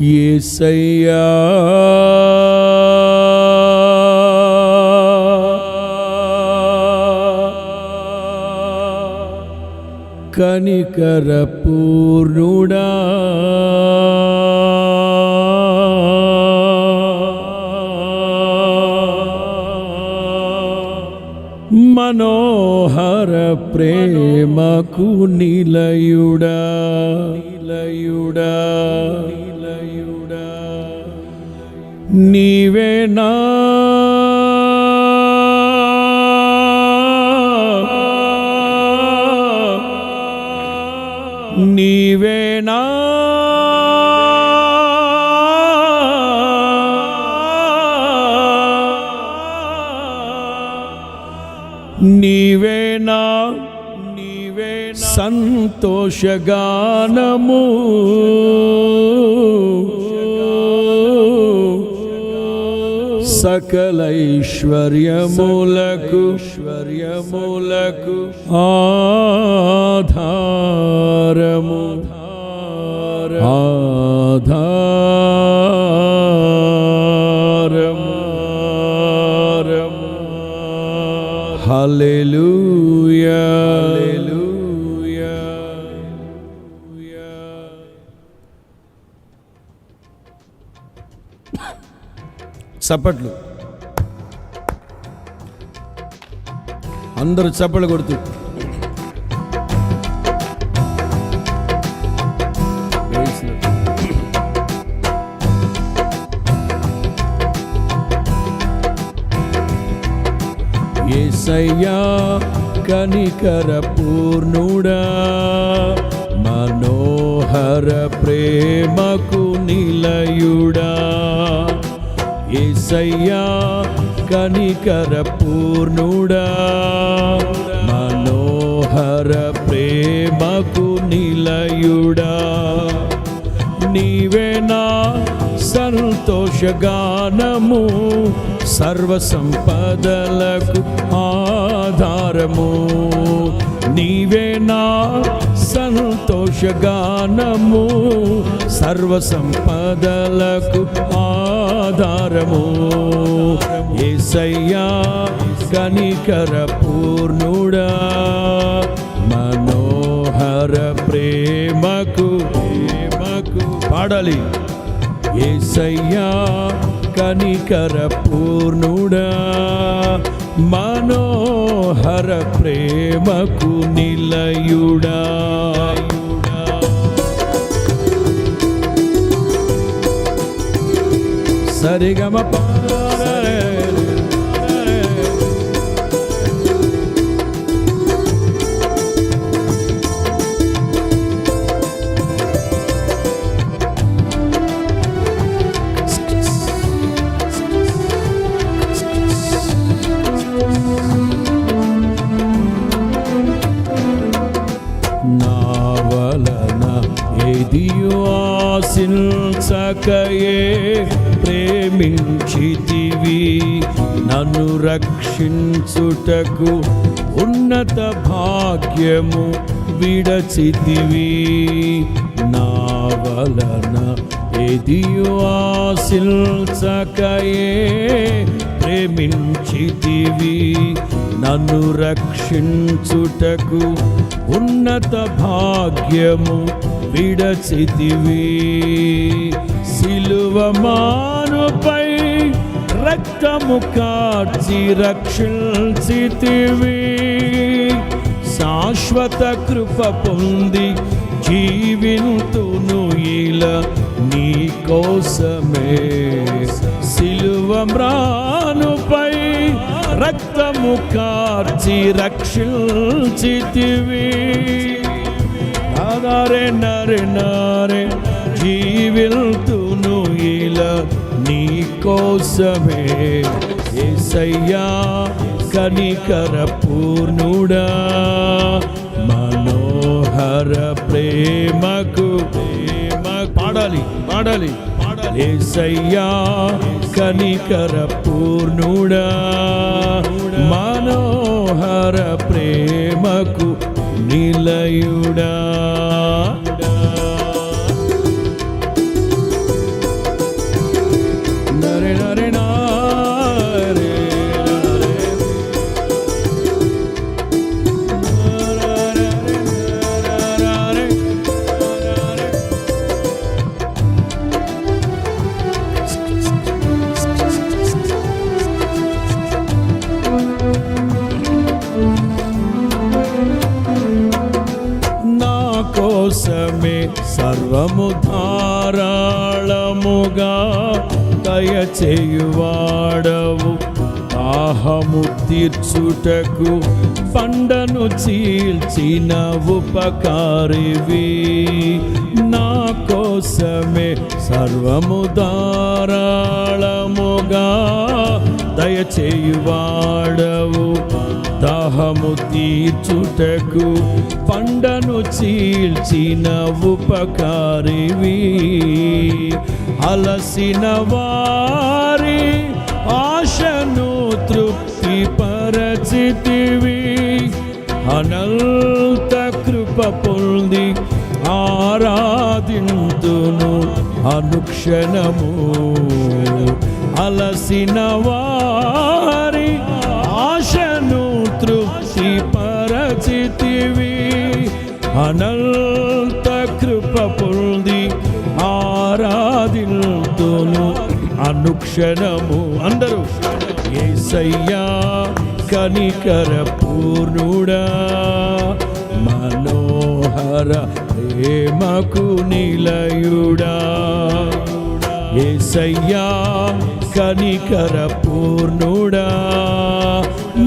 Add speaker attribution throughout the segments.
Speaker 1: యేసయ్యా కనికర పూర్ణుడా, మనోహర ప్రేమకు నిలయుడా, నిలయుడా, నిలయుడా, నీవేనా నీవేనా నీవేనా నీవేనా సంతోషగానము సకలైశ్వర్యములకు ఆధారము, ఆధారము. హల్లెలూయా, హల్లెలూయా. చప్పట్లు, అందరూ చప్పట్లు కొడుతూ యేసయ్యా కనికర పూర్ణుడా, మనోహర ప్రేమకు నిలయుడా. యేసయ్యా కనికర పూర్ణుడా, మనోహర ప్రేమకు నిలయుడా. నీవేనా సంతోషగానము, సర్వ సంపదలకు ఆధారము. నీవేనా సంతోషగానము, సర్వ సంపదలకు ఆధారము. యేసయ్యా కనికర పూర్ణుడా, మనోహర ప్రేమకు పాడాలి. యేసయ్యా కనికర పూర్ణుడా, మనోహర ప్రేమకు నిలయుడా. సరిగమ ఆశించకయే ప్రేమించితివి, నన్ను రక్షించుటకు ఉన్నత భాగ్యము విడచితివి. నా వలన ఏదియో ఆశించకయే ప్రేమించితివి, నన్ను రక్షించుటకు ఉన్నత భాగ్యము విడచితివి. సిలువ మానుపై రక్తము కార్చి రక్షించితివి, శాశ్వత కృప పొంది జీవింతును ఇలా నీ కోసమే. సిలువ మ్రానుపై రక్తము కార్చి రక్షించితివి, నారే నరే నారే జీవిల్తును ఇలా నీ కోసమే. యేసయ్యా కనికర పూర్ణుడా, మనోహర ప్రేమకు పాడాలి పాడాలి. యేసయ్యా కనికర పూర్ణుడా, మనోహర ప్రేమకు నిలయుడా. నరే నరే నారే కోసమే సర్వము ధారాళముగా దయచేయువాడవు. దాహము తీర్చుటకు పండను చీల్చిన ఉపకారివి. నా కోసమే సర్వము ధారాళముగా దయచేయువాడవు. దాహము తీర్చుటకు పండను చీల్చిన ఉపకారివి. అలసిన వారి ఆశను తృప్తి పరచితివి. అనంత కృప పొంది ఆరాధింతును అనుక్షణము. అలసిన వారి ఆశను తృప్తి పరచితివి. అనంత కృప పొంది ఆరాధింతును అనుక్షణము. అందరూ యేసయ్యా కనికర పూర్ణుడా, మనోహర ప్రేమకు నిలయుడా. యేసయ్యా కనికర పూర్ణుడా,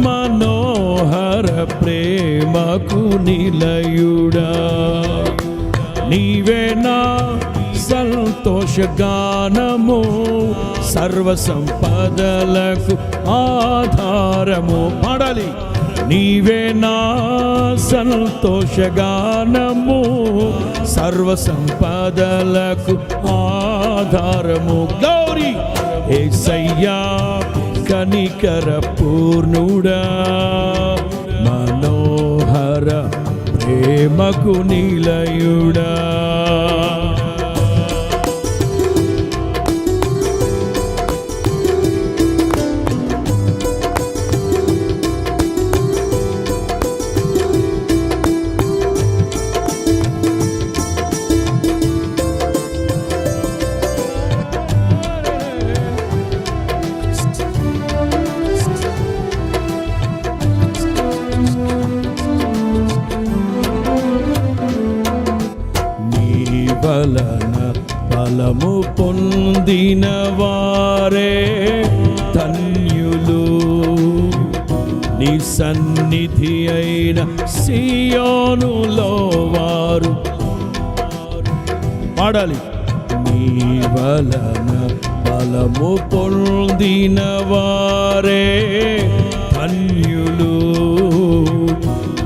Speaker 1: మనోహర ప్రేమకు నిలయుడా. నీవే నా సంతోషగానము, సర్వ సంపదలకు ఆధారము. పాడాలి. నీవే నా సంతోషగానము, సర్వ సంపదలకు ఆధారము. గౌరీ యేసయ్యా కనికర పూర్ణుడా, మనోహర ప్రేమకు నిలయుడా. వలన ఫలము పొందిన వారే ధన్యులు. నీ సన్నిధి అయిన సియోనులో వారు. పాడాలి. నీ వలన ఫలము పొందిన వారే ధన్యులు.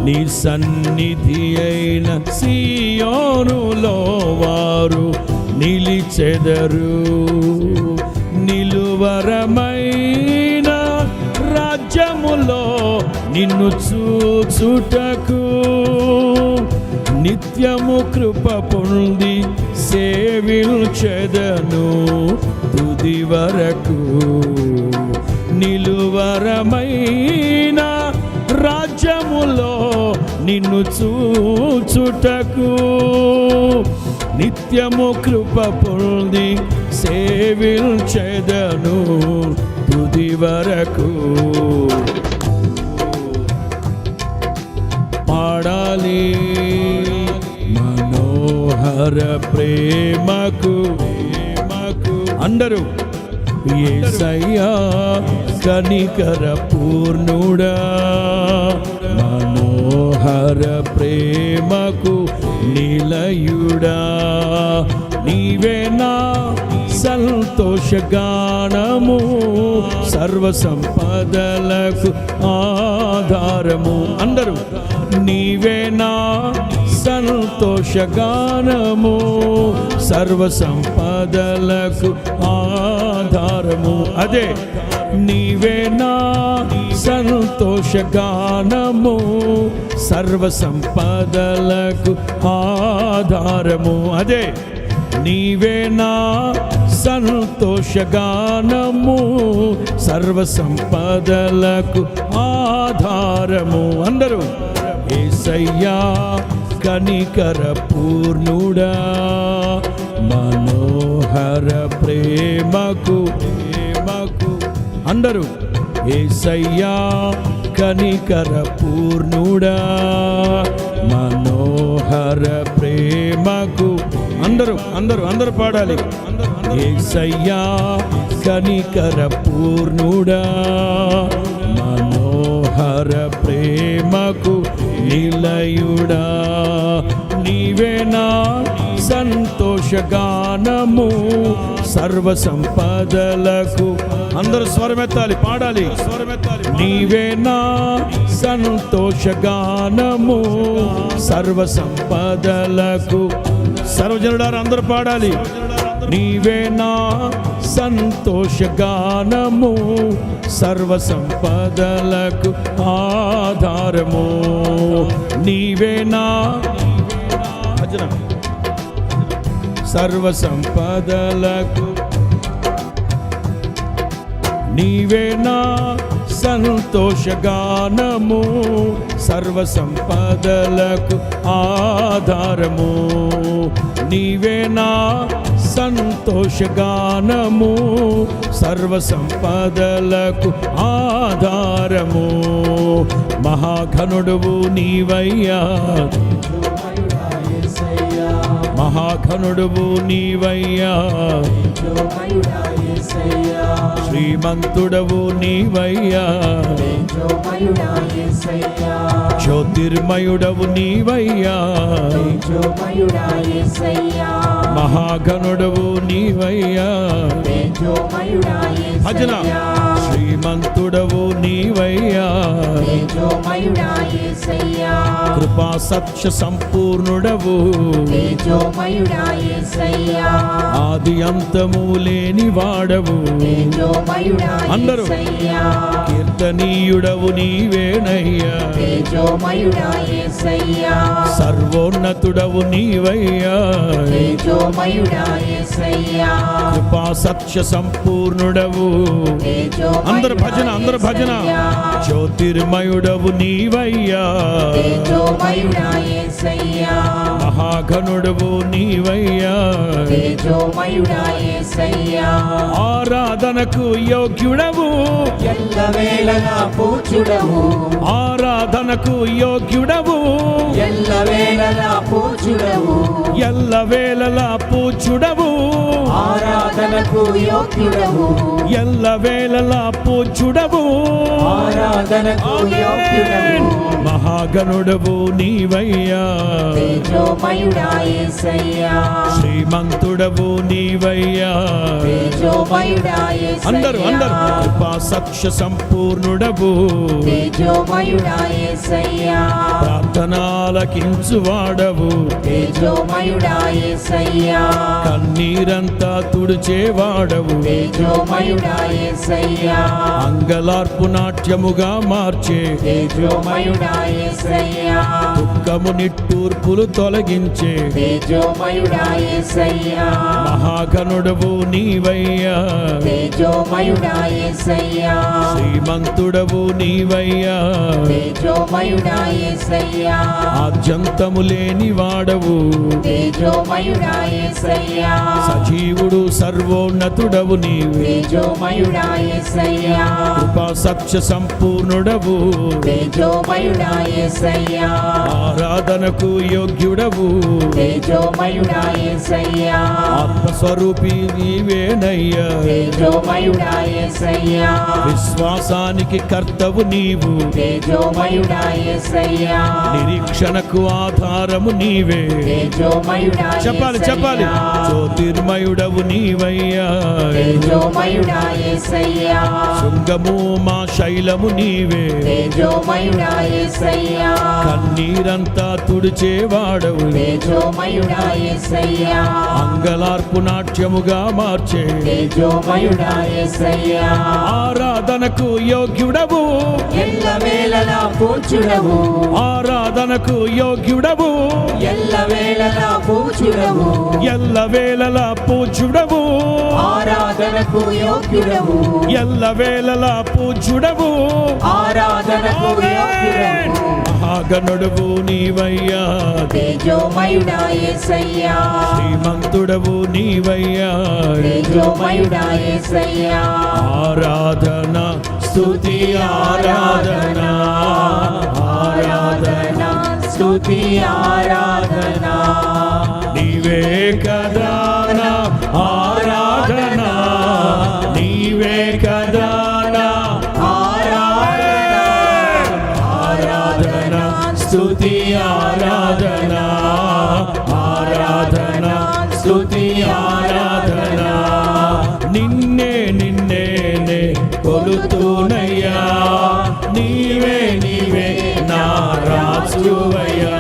Speaker 1: నీ సన్నిధి అయిన సియోనులో వారు నిలిచెదరు. నిలువరమైన రాజ్యములో నిన్ను చూచుటకు నిత్యము కృప పొంది సేవించెదను తుది వరకు. నిలువరమైన రాజ్యములో నిన్ను చూచుటకు నిత్యము కృప పొంది సేవించెదను తుది వరకు. పాడాలి. మనోహర ప్రేమకు అందరూ యేసయ్యా కనికర పూర్ణుడా, మనోహర ప్రేమకు నిలయుడా. నీవే నా సంతోషగానము, సర్వ సంపదలకు ఆధారము. అందరూ నీవే నా సంతోషగానము, సర్వ సంపదలకు ఆధారము. అదే నీవే నా సంతోషగానము, సంతోషగానము సర్వ సంపదలకు ఆధారము. అదే నీవే నా సంతోషగానము సర్వ సంపదలకు ఆధారము. అందరూ యేసయ్యా కనికర పూర్ణుడా మనోహర ప్రేమకు అందరూ యేసయ్యా కనికర పూర్ణుడా మనోహర ప్రేమకు అందరూ పాడాలి. యేసయ్యా కనికర పూర్ణుడా మనోహర ప్రేమకు నిలయుడా నీవే నా సంతోషగానము సర్వ సంపదలకు. అందరూ స్వరమెత్తాలి, పాడాలి. నీవే నా సంతోషగానము సర్వ సంపదలకు. సర్వజనులారా అందరూ పాడాలి. నీవే నా సంతోషగానము సర్వ సంపదలకు ఆధారము. నీవే నా భజన సర్వ సంపదలకు. నీవే నా సంతోషగానము సర్వ సంపదలకు ఆధారము. నీవే నా సంతోషగానము సర్వ సంపదలకు ఆధారము. మహాఘనుడువు నీవయ్యా, మహాఘనుడువు నీవయ్యా, శ్రీమంతుడవు నీవయ్యా, జ్యోతిర్మయుడవు నీవయ్యా, మహాఘనుడవు నీవయ్యా, భజన శ్రీమంతుడవు నీవయ్యా, కృపా సత్య సంపూర్ణుడవు, ఆది అంతము లేని వాడవు. అందరూ కీర్తనీయుడవు నీవేనయ్యా, సర్వోన్నతుడవు నీవయ్యా, కృపా సత్య సంపూర్ణుడవు. అందరు భజన జ్యోతిర్మయుడవు నీవయ్యా, మహాఘనుడవు నీవయ్యా, ఆరాధనకు యోగ్యుడవు, ఆరాధనకు యోగ్యుడవు, ఎల్లవేళలా పూజుడవు,
Speaker 2: ఆరాధనకు యోగ్యుడవు,
Speaker 1: ఎల్లవేళలా పూజుడవు,
Speaker 2: ఆరాధనకు యోగ్యుడవు,
Speaker 1: మహాగణుడవు నీవయ్యా,
Speaker 2: తేజోమయుడా యేసయ్యా,
Speaker 1: శ్రీమంతుడవు నీవయ్యా,
Speaker 2: తేజోమయుడా యేసయ్యా,
Speaker 1: అందరూ కృపా సత్య సంపూర్ణుడవు,
Speaker 2: తేజోమయుడా యేసయ్యా,
Speaker 1: ప్రార్థనాలకించువాడవు,
Speaker 2: తేజోమయుడా యేసయ్యా,
Speaker 1: కన్నీరంతా తుడిచేవాడవు,
Speaker 2: తేజోమయుడా యేసయ్యా,
Speaker 1: అంగలార్పు నాట్యముగా మార్చే,
Speaker 2: తేజోమయుడా యేసయ్యా,
Speaker 1: దుఃఖము నిట్టూర్పులు తొలగించే,
Speaker 2: తేజోమయుడా యేసయ్యా,
Speaker 1: మహాగణుడవు నీవయ్యా,
Speaker 2: తేజోమయుడా యేసయ్యా,
Speaker 1: శ్రీమంతుడవు నీవయ్యా,
Speaker 2: తేజోమయుడా యేసయ్యా,
Speaker 1: ఆద్యంతము లేని వాడవు,
Speaker 2: తేజోమయుడా యేసయ్యా,
Speaker 1: సజీవుడు సర్వోన్నతుడవు నీవు,
Speaker 2: తేజోమయుడా యేసయ్యా,
Speaker 1: కృపా సత్య సంపూర్ణుడవు,
Speaker 2: తేజోమయుడా యేసయ్యా,
Speaker 1: ఆరాధనకు యోగ్యుడవు,
Speaker 2: తేజోమయుడా యేసయ్యా,
Speaker 1: ఆత్మస్వరూపి నీవేనయ్యా,
Speaker 2: తేజోమయుడా యేసయ్యా,
Speaker 1: విశ్వాసానికి కర్తవు నీవు,
Speaker 2: తేజోమయుడా యేసయ్యా,
Speaker 1: నిరీక్షణకు ఆధారము నీవే,
Speaker 2: తేజోమయుడా
Speaker 1: చెప్పాలి
Speaker 2: యేసయ్యా,
Speaker 1: జ్యోతిర్మయుడవు నీవయ్యా,
Speaker 2: తేజోమయుడా యేసయ్యా,
Speaker 1: శృంగము మా శైలము నీవే,
Speaker 2: తేజోమయుడా యేసయ్యా,
Speaker 1: కన్నీరంతా తుడిచేవాడవు,
Speaker 2: తేజోమయుడా యేసయ్యా,
Speaker 1: అంగలార్పు నాట్యముగా మార్చే,
Speaker 2: తేజోమయుడా యేసయ్యా,
Speaker 1: ఆరాధనకు యోగ్యుడవు,
Speaker 2: ఎల్లవేళలా పూజ్యుడవు,
Speaker 1: ఆరాధనకు యోగ్యుడవు,
Speaker 2: ఎల్లవేళలా పూజ్యుడవు,
Speaker 1: ఎల్లవేళలా పూజ్యుడవు,
Speaker 2: ఆరాధనకు యోగ్యుడవు,
Speaker 1: ఎల్లవేళలా పూజ్యుడవు,
Speaker 2: ఆరాధనకు యోగ్యుడవు.
Speaker 1: మహాగణుడవు నీవయ్యా,
Speaker 2: తేజోమయుడా యేసయ్యా,
Speaker 1: శ్రీమంతుడవు నీవయ్యా,
Speaker 2: తేజోమయుడా యేసయ్యా.
Speaker 1: ఆరాధన స్తుతి ఆరాధన,
Speaker 2: ఆరాధన స్తుతి ఆరాధన,
Speaker 1: నీవే కదా నా ఆరాధన, నీవే కదా నా ఆరాధన, స్తుతి ఆరాధన, ఆరాధన స్తుతి ఆరాధన. నిన్నే నిన్నే కొలుతూనయ్యా, నీవే నీవే నా రాజువయ్యా,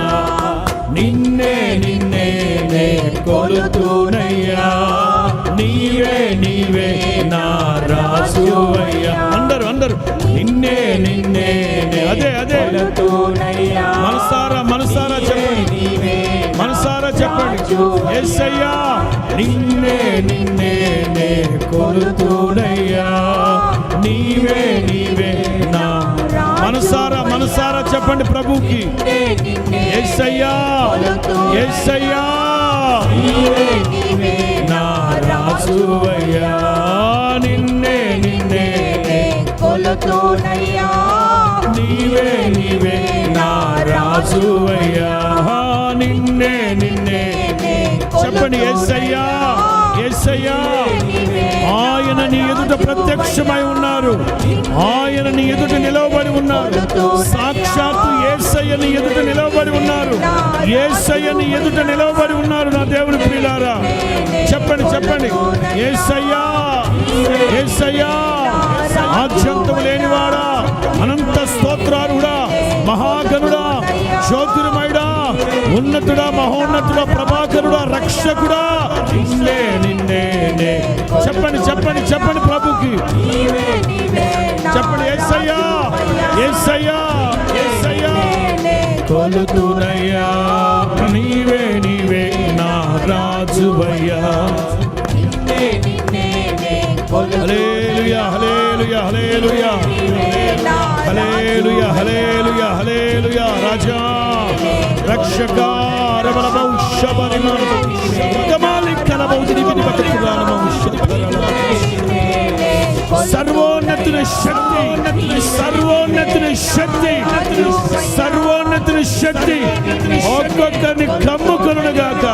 Speaker 1: నిన్నే నిన్నే కొలుతూనయ్యా, నీవే నీవే నా రాజువయ్యా. అందరూ నిన్నే నిన్నే, అదే మనసారా చెప్పండి, మనసారా చెప్పండి. యేసయ్యా నిన్నే నిన్నే కొలుతూనయ్యా, నీవే నీవే నా. మనసారా చెప్పండి ప్రభుకి. యేసయ్యా యేసయ్యా నా రాజువయ్యా, నిన్నే నిన్నే
Speaker 2: కొలుతూనయ్యా,
Speaker 1: నీవే నీవే నా రాజువయ్యా, నిన్నే నిన్నే. చెప్పండి యేసయ్యా యేసయ్యా. ఆయన నీ ఎదుట ప్రత్యక్షమై ఉన్నారు, ఆయన నీ ఎదుట నిలవబడి ఉన్నారు. సాక్షాత్తు యేసయ్య నీ ఎదుట నిలవబడి ఉన్నారు, యేసయ్య నీ ఎదుట నిలవబడి ఉన్నారు. నా దేవుని ప్రియులారా చెప్పండి యేసయ్యా యేసయ్యా, ఆద్యంతము లేనివాడా, అనంత స్తోత్రారుడా, మహాగణుడా, జ్యోతిర్మయుడా, ఉన్నతుడా, మహోన్నతుడా, ప్రభాకరుడా, రక్షకుడా, నిన్నే నిన్నే. చెప్పండి ప్రభుకి. చెప్పండి యేసయ్యా యేసయ్యా యేసయ్యా కొలుతూనయ్యా, నీవే నీవే నా రాజువయ్యా. హల్లెలూయా హల్లెలూయా హల్లెలూయా హల్లెలూయా హల్లెలూయా హల్లెలూయా. రాజా రక్షక రమణమౌ శబరిమౌ గమాలికలమౌ దివినిపకపురాణమౌ సర్వోన్నతుని శక్తి, సర్వోన్నతుని శక్తి, సర్వోన్నతుని శక్తి ఒక్కొక్కరిని కమ్ముకొనుగాక.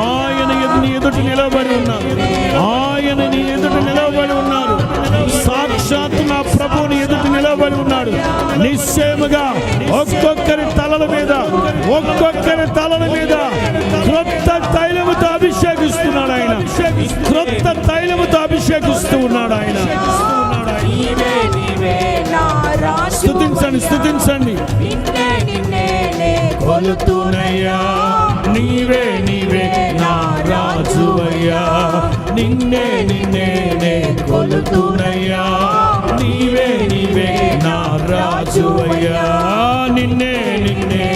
Speaker 1: ఆయన నీ ఎదుట నిలబడి ఉన్నారు, ఆయన నీ ఎదుట నిలబడి ఉన్నారు. సాక్షాత్తు నా ప్రభువుని ఎదుట నిలబడి ఉన్నాడు. నిశ్చయముగా ఒక్కొక్కరి తలల మీద క్రొత్త తైలముతో అభిషేకిస్తున్నాడు ఆయన, క్రొత్త తైలముతో అభిషేకిస్తూ ఉన్నాడు ఆయన. స్తుతించండి. కొలుతూనయ్యా, నీవే నీవే నా రాజువయ్యా, నిన్నే నిన్నే కొలుతూనయ్యా, నీవే నీవే నా రాజువయ్యా, నిన్నే నిన్నే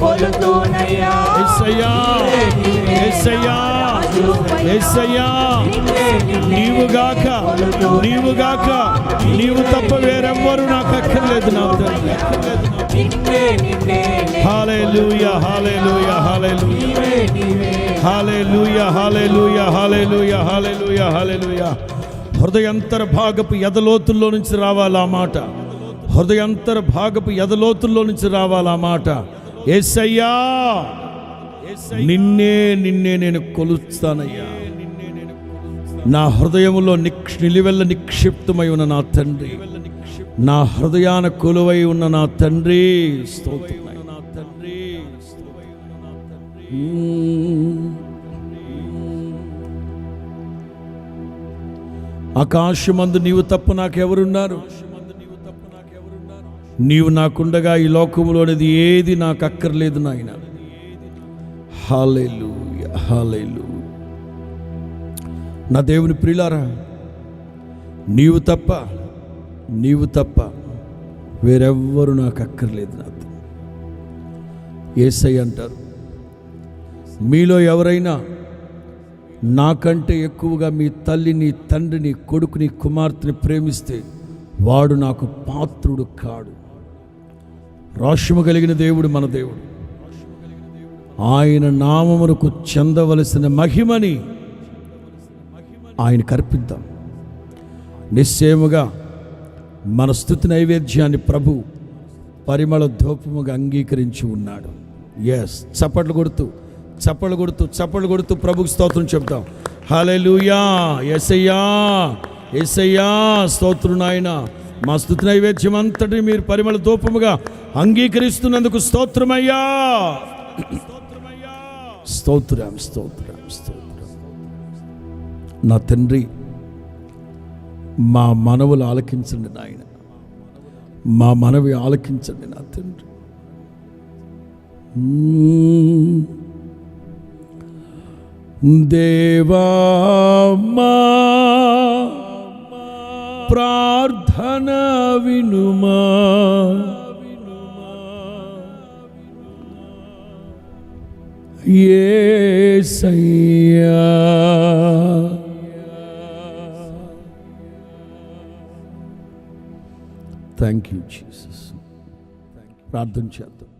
Speaker 1: కొలుతూనయ్యా. యేసయ్యా యేసయ్యా యేసయ్యా, నీవుగాక నీవు తప్ప వేరెవ్వరు నాకు అక్కర్లేదు. నా హల్లెలూయా హల్లెలూయా హల్లెలూయా హల్లెలూయా హల్లెలూయా హల్లెలూయా హల్లెలూయా. హృదయంతర భాగపు ఎదలోతుల్లో నుంచి రావాలా మాట, హృదయంతర భాగపు ఎదలోతుల్లో నుంచి రావాలా మాట. యేసయ్యా నిన్నే నేను కొలుస్తానయ్యా. నా హృదయములో నిలువెల్ల నిక్షిప్తమై ఉన్న నా తండ్రి, నా హృదయాన కొలువై ఉన్న నా తండ్రి, స్తోత్రం. ఆకాశమందు నీవు తప్ప నాకెవరున్నారు? నీవు నాకుండగా ఈ లోకములోనిది ఏది నాకు అక్కర్లేదు నాయన. హల్లెలూయా హల్లెలూయా. నా దేవుని ప్రియులారా, నీవు తప్ప వేరెవ్వరు నాకు అక్కర్లేదు. నాతో యేసయ్య అంటారు, మీలో ఎవరైనా నాకంటే ఎక్కువగా మీ తల్లిని, తండ్రిని, కొడుకుని, కుమార్తెని ప్రేమిస్తే వాడు నాకు పాత్రుడు కాడు. రోషము కలిగిన దేవుడు మన దేవుడు. ఆయన నామమునకు చెందవలసిన మహిమని ఆయనకు అర్పిద్దాం. నిశ్చయముగా మన స్తుతి నైవేద్యాన్ని ప్రభు పరిమళ ధూపముగా అంగీకరించి ఉన్నాడు. ఎస్, చప్పట్లు కొడుతూ ప్రభుకు స్తోత్రం చెప్తాం. హల్లెలూయా, యేసయ్యా, యేసయ్యా స్తోత్రం నాయనా. మా స్తుతి నైవేద్యం అంతటిని మీరు పరిమళ ధూపముగా అంగీకరిస్తున్నందుకు స్తోత్రమయ్యా. స్తోత్రం. నా తండ్రి, మా మనవులు ఆలకించండి నాయన, మా మనవి ఆలకించండి నా తండ్రి. దేవా మా ప్రార్థన వినుమా, యేసయ్యా. Thank you Jesus. ప్రార్థన చేద్దాం.